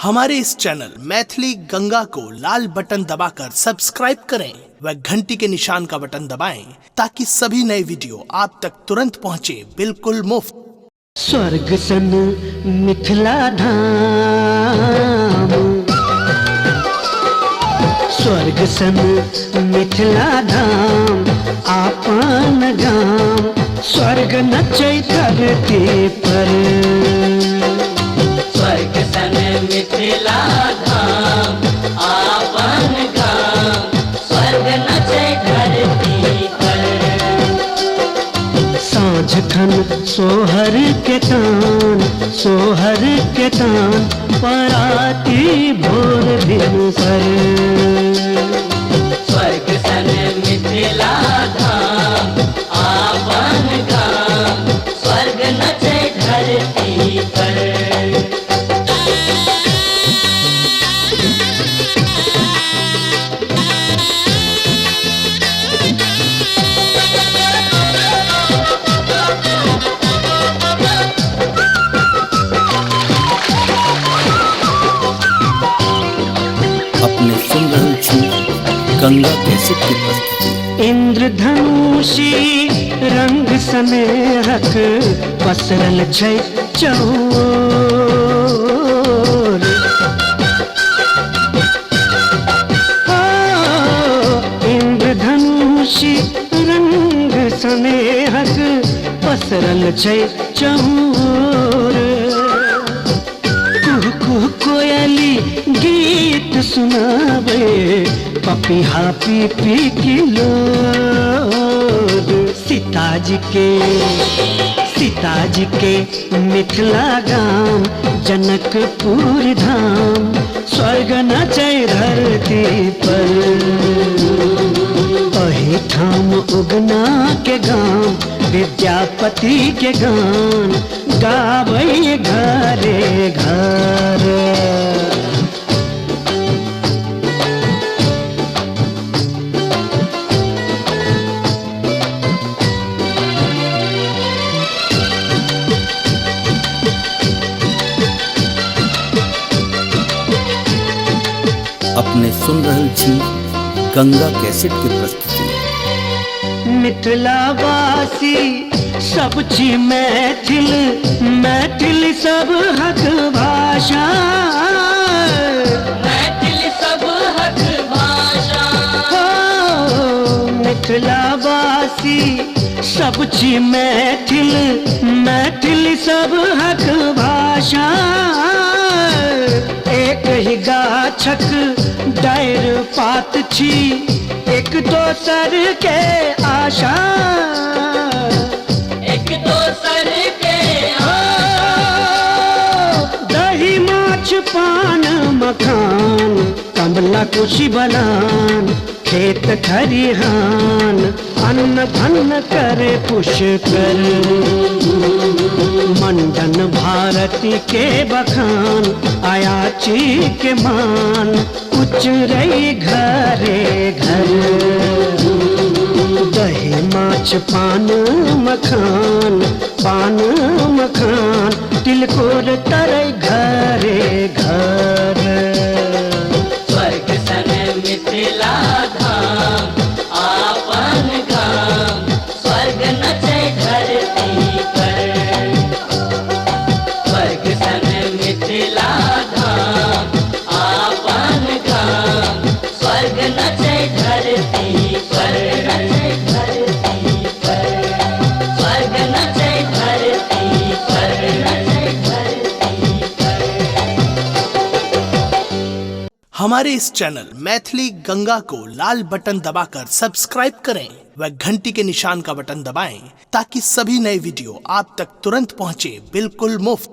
हमारे इस चैनल मैथिली गंगा को लाल बटन दबाकर सब्सक्राइब करें व घंटी के निशान का बटन दबाएं ताकि सभी नए वीडियो आप तक तुरंत पहुंचे बिल्कुल मुफ्त। स्वर्ग सन मिथिला धाम, स्वर्ग सन मिथिला धाम, आपन गाम स्वर्ग नचै धरती पर। स्वर्ग सन मिथिला धाम, आपन गाम स्वर्ग नचै धरती पर। साँझ खन सोहर के तान, सोहर के तान पराती भोर दिन सर। स्वर्ग सन मिथिला धाम, आपन गाम स्वर्ग नचै धरती पर। अपने सुन रहल छी गंगा कैसेट की प्रस्तुति। इंद्रधनुषी रंग स्नेहक पसरल छै चौर। इंद्रधनुषी रंग स्नेहक पसरल छै चौर। कुह कुह कोयली गीत सुनावे, पपीहा पी पी किलोर। सीताजी के मिथिला गाम जनकपुर धाम स्वर्ग नचै धरती पर। अहिठाम उगना के गाम विद्यापति के गान गावे घरे घर। अपने सुन रहल छी गंगा कैसेट की प्रस्तुति। मिथिलावासी सब छी मैथिल, मैथिल सब हक भाषा। मैथिल सब हक भाषा। मिथिलावासी सब छी मैथिल, मैथिल सब हक भाषा। एक ही गाछक डारि पात छी, एक दोसर के आशा। एक दोसर के दही माछ पान मखान, कमला कुशी बलान, खेत खरिहान अन्न धन करे पुष्कर। मंडन भारती के बखान, अयाची के मान उचरई घरे घर। दही माछ पान मखान, पान मखान तिलकोर तरई घरे घर। स्वर्ग सन मिथिला धाम, आपन गाम स्वर्ग नचै धरती पर। स्वर्ग सन मिथिला धाम, आपन गाम स्वर्ग नचै धरती पर। नचै धरती पर, स्वर्ग नचै धरती पर, नचै धरती पर। हमारे इस चैनल मैथिली गंगा को लाल बटन दबाकर सब्सक्राइब करें व घंटी के निशान का बटन दबाएं ताकि सभी नए वीडियो आप तक तुरंत पहुंचे बिल्कुल मुफ्त।